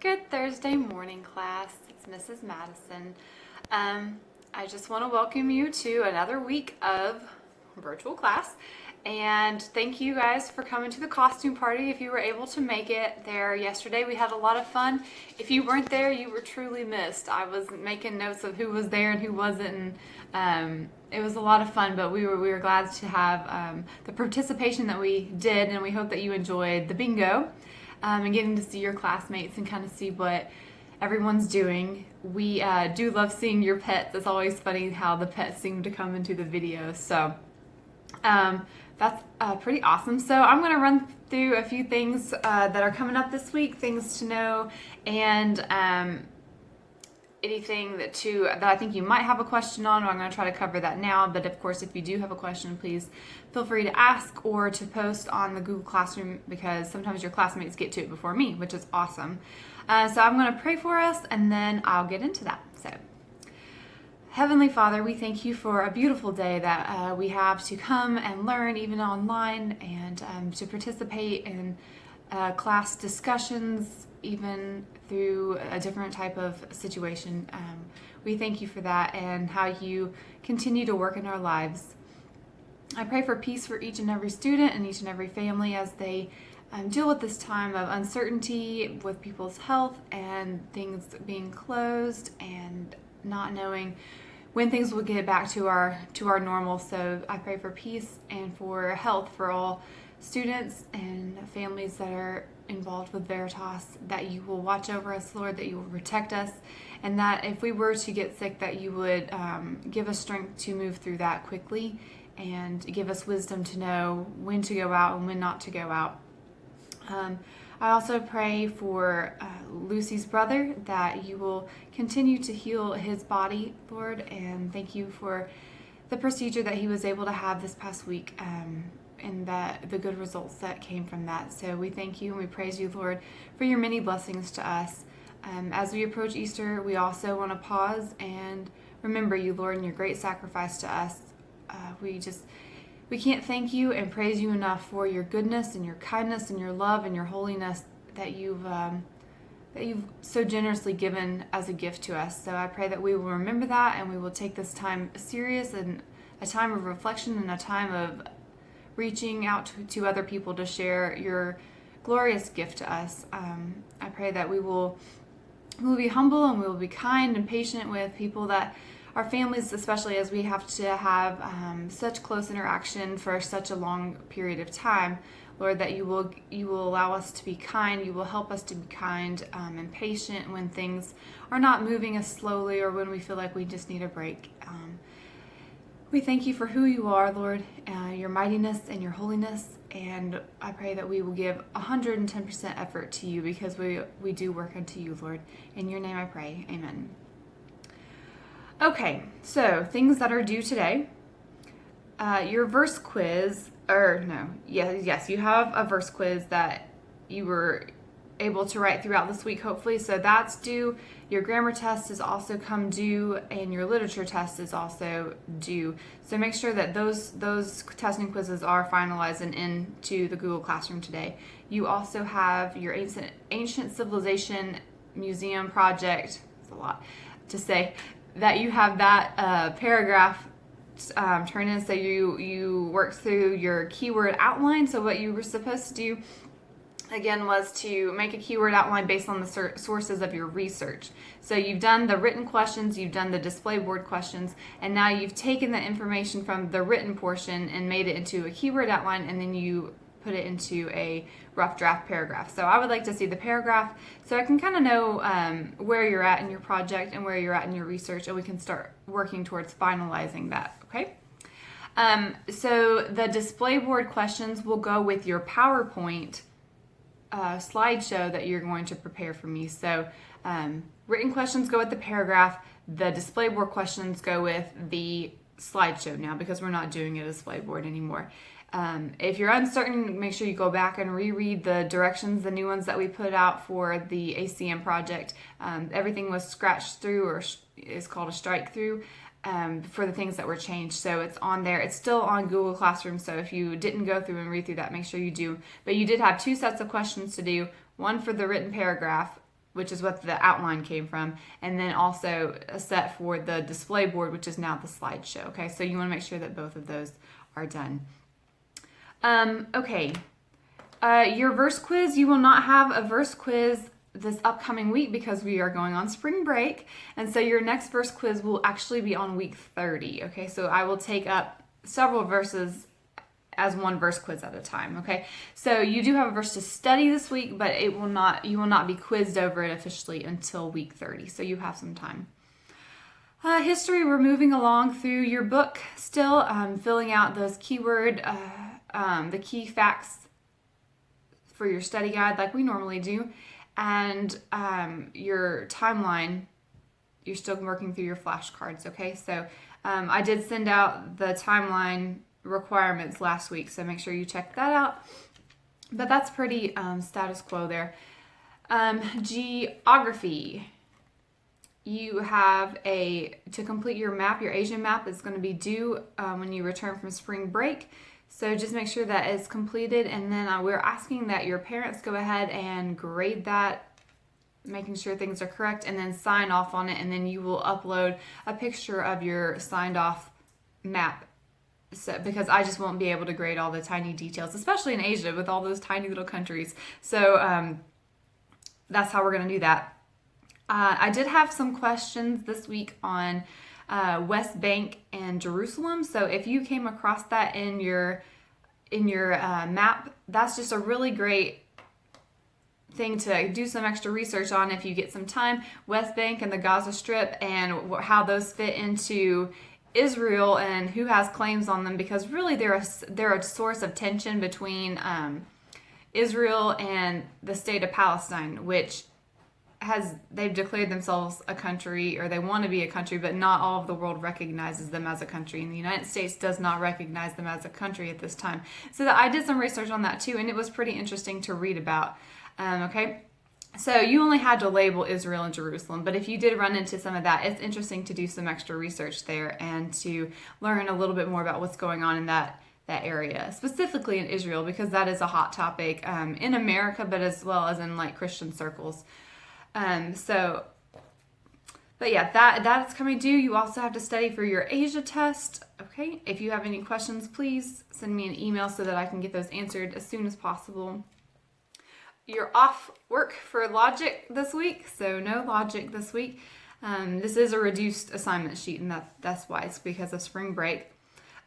Good Thursday morning, class. It's Mrs. Madison. I just want to welcome you to another week of virtual class. And thank you guys for coming to the costume party. If you were able to make it there yesterday, we had a lot of fun. If you weren't there, you were truly missed. I was making notes of who was there and who wasn't. And it was a lot of fun, but we were glad to have the participation that we did, and we hope that you enjoyed the bingo. And getting to see your classmates and kind of see what everyone's doing. We do love seeing your pets. It's always funny how the pets seem to come into the videos. So that's pretty awesome. So I'm going to run through a few things that are coming up this week, things to know, and anything that I think you might have a question on. I'm going to try to cover that now, but of course, if you do have a question, please feel free to ask or to post on the Google Classroom, because sometimes your classmates get to it before me, which is awesome. So I'm going to pray for us, and then I'll get into that. So, Heavenly Father, we thank you for a beautiful day that we have to come and learn, even online, and to participate in class discussions, even through a different type of situation. We thank you for that and how you continue to work in our lives. I pray for peace for each and every student and each and every family as they deal with this time of uncertainty with people's health and things being closed and not knowing when things will get back to our normal. So I pray for peace and for health for all students and families that are involved with Veritas, that you will watch over us, Lord, that you will protect us, and that if we were to get sick, that you would give us strength to move through that quickly and give us wisdom to know when to go out and when not to go out. I also pray for Lucy's brother, that you will continue to heal his body, Lord, and thank you for the procedure that he was able to have this past week, and the good results that came from that. So we thank you and we praise you, Lord, for your many blessings to us. As we approach Easter, we also want to pause and remember you, Lord, and your great sacrifice to us. We can't thank you and praise you enough for your goodness and your kindness and your love and your holiness that you've so generously given as a gift to us. So I pray that we will remember that, and we will take this time serious, and a time of reflection and a time of reaching out to other people to share your glorious gift to us. I pray that we will be humble, and we will be kind and patient with people, that our families, especially as we have to have such close interaction for such a long period of time. Lord, that you will allow us to be kind. You will help us to be kind and patient when things are not moving as slowly, or when we feel like we just need a break. We thank you for who you are, Lord, your mightiness and your holiness, and I pray that we will give 110% effort to you, because we do work unto you, Lord. In your name I pray, amen. Okay, so things that are due today. Your verse quiz, yes, you have a verse quiz that you were able to write throughout this week, hopefully. So that's due. Your grammar test is also come due, and your literature test is also due. So make sure that those testing quizzes are finalized and into the Google Classroom today. You also have your ancient civilization museum project. It's a lot to say. That you have that paragraph turn in, so you work through your keyword outline. So what you were supposed to do, again, was to make a keyword outline based on the sources of your research. So you've done the written questions, you've done the display board questions, and now you've taken the information from the written portion and made it into a keyword outline, and then you put it into a rough draft paragraph. So I would like to see the paragraph so I can kind of know where you're at in your project and where you're at in your research, and we can start working towards finalizing that, okay? So the display board questions will go with your PowerPoint slideshow that you're going to prepare for me. So written questions go with the paragraph. The display board questions go with the slideshow now, because we're not doing a display board anymore. If you're uncertain, make sure you go back and reread the directions, the new ones that we put out for the ACM project. Everything was scratched through, or is called a strike through, for the things that were changed. So it's on there. It's still on Google Classroom. So if you didn't go through and read through that, make sure you do. But you did have 2 sets of questions to do. One for the written paragraph which is what the outline came from, and then also a set for the display board, which is now the slideshow. Okay, so you want to make sure that both of those are done. Okay, your verse quiz, you will not have a verse quiz this upcoming week because we are going on spring break, and so your next verse quiz will actually be on week 30. Okay, so I will take up several verses as one verse quiz at a time. Okay, so you do have a verse to study this week, but you will not be quizzed over it officially until week 30, so you have some time. History, we're moving along through your book still, filling out those the key facts for your study guide like we normally do, and your timeline, you're still working through your flashcards. Okay, so I did send out the timeline requirements last week, so make sure you check that out, but that's pretty status quo there. Geography, you have to complete your map. Your Asian map is going to be due when you return from spring break, so just make sure that it's completed, and then we're asking that your parents go ahead and grade that, making sure things are correct, and then sign off on it, and then you will upload a picture of your signed off map. So, because I just won't be able to grade all the tiny details, especially in Asia with all those tiny little countries. So that's how we're going to do that. I did have some questions this week on West Bank and Jerusalem. So if you came across that in your map, that's just a really great thing to do some extra research on if you get some time. West Bank and the Gaza Strip and how those fit into Israel and who has claims on them, because really they're a source of tension between Israel and the state of Palestine, which they've declared themselves a country, or they want to be a country, but not all of the world recognizes them as a country, and the United States does not recognize them as a country at this time. So I did some research on that too, and it was pretty interesting to read about. Okay. So you only had to label Israel and Jerusalem, but if you did run into some of that, it's interesting to do some extra research there and to learn a little bit more about what's going on in that area, specifically in Israel, because that is a hot topic in America, but as well as in like Christian circles. But yeah, that's coming due. You also have to study for your Asia test. Okay, if you have any questions, please send me an email so that I can get those answered as soon as possible. You're off work for logic this week, so no logic this week. This is a reduced assignment sheet, and that's why. It's because of spring break.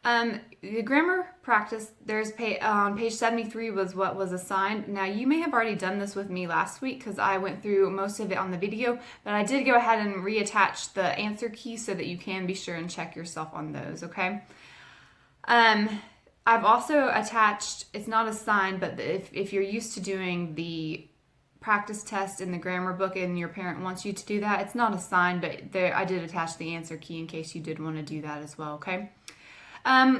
The grammar practice, there's on page 73 was what was assigned. Now, you may have already done this with me last week because I went through most of it on the video, but I did go ahead and reattach the answer key so that you can be sure and check yourself on those, okay? I've also attached, it's not assigned, but if you're used to doing the practice test in the grammar book and your parent wants you to do that, it's not assigned, but I did attach the answer key in case you did want to do that as well, okay?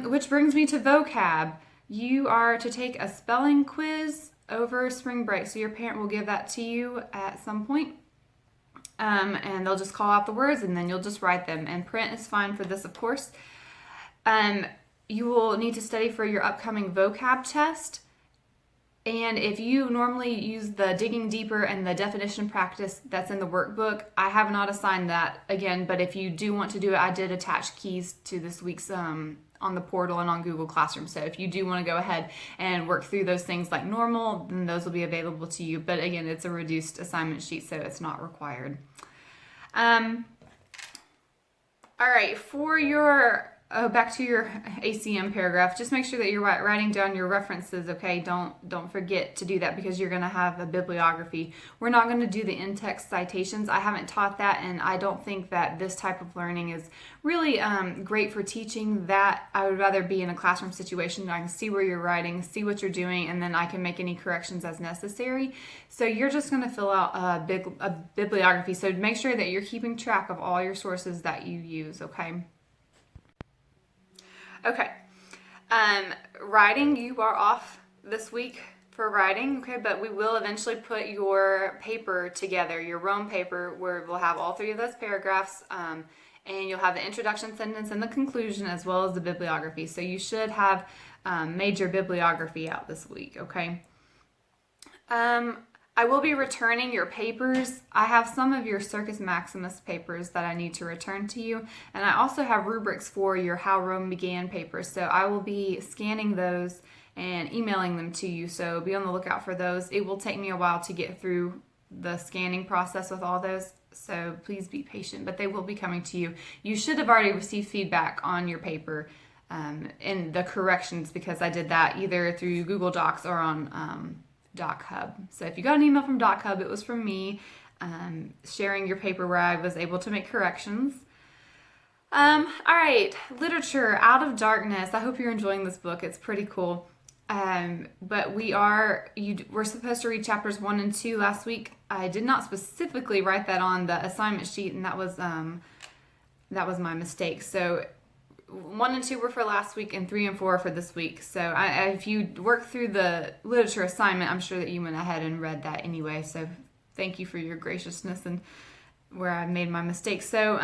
Which brings me to vocab. You are to take a spelling quiz over spring break, so your parent will give that to you at some point, and they'll just call out the words, and then you'll just write them, and print is fine for this, of course. You will need to study for your upcoming vocab test. And if you normally use the digging deeper and the definition practice that's in the workbook, I have not assigned that again, but if you do want to do it, I did attach keys to this week's on the portal and on Google Classroom. So if you do want to go ahead and work through those things like normal, then those will be available to you. But again, it's a reduced assignment sheet, so it's not required. All right, for your back to your ACM paragraph, just make sure that you're writing down your references, okay? Don't forget to do that because you're going to have a bibliography. We're not going to do the in-text citations. I haven't taught that, and I don't think that this type of learning is really great for teaching that. I would rather be in a classroom situation where I can see where you're writing, see what you're doing, and then I can make any corrections as necessary. So you're just going to fill out a bibliography. So make sure that you're keeping track of all your sources that you use, okay? Okay, writing, you are off this week for writing, okay, but we will eventually put your paper together, your Rome paper, where we'll have all three of those paragraphs, and you'll have the introduction sentence and the conclusion as well as the bibliography. So you should have made your bibliography out this week, okay? I I will be returning your papers. I have some of your Circus Maximus papers that I need to return to you, and I also have rubrics for your How Rome Began papers, so I will be scanning those and emailing them to you, so be on the lookout for those. It will take me a while to get through the scanning process with all those, so please be patient, but they will be coming to you. You should have already received feedback on your paper in the corrections, because I did that either through Google Docs or on Doc Hub. So if you got an email from Doc Hub, it was from me sharing your paper where I was able to make corrections. All right, literature, Out of Darkness. I hope you're enjoying this book. It's pretty cool. But we're supposed to read chapters 1 and 2 last week. I did not specifically write that on the assignment sheet, and that was my mistake. So 1 and 2 were for last week, and 3 and 4 are for this week. So if you work through the literature assignment, I'm sure that you went ahead and read that anyway. So thank you for your graciousness and where I made my mistake. So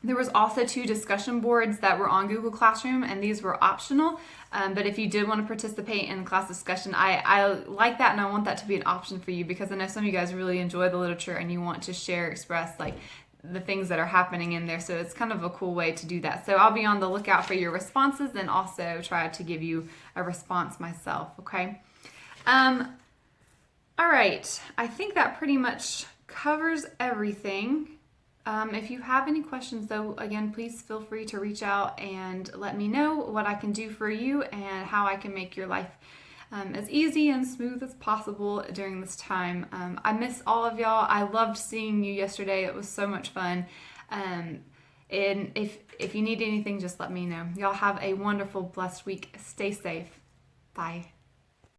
there was also 2 discussion boards that were on Google Classroom, and these were optional. But if you did want to participate in class discussion, I like that, and I want that to be an option for you, because I know some of you guys really enjoy the literature and you want to share, express like the things that are happening in there. So it's kind of a cool way to do that. So I'll be on the lookout for your responses and also try to give you a response myself, okay? All right, I think that pretty much covers everything. If you have any questions, though, again, please feel free to reach out and let me know what I can do for you and how I can make your life as easy and smooth as possible during this time. I miss all of y'all. I loved seeing you yesterday. It was so much fun. And if you need anything, just let me know. Y'all have a wonderful, blessed week. Stay safe. Bye.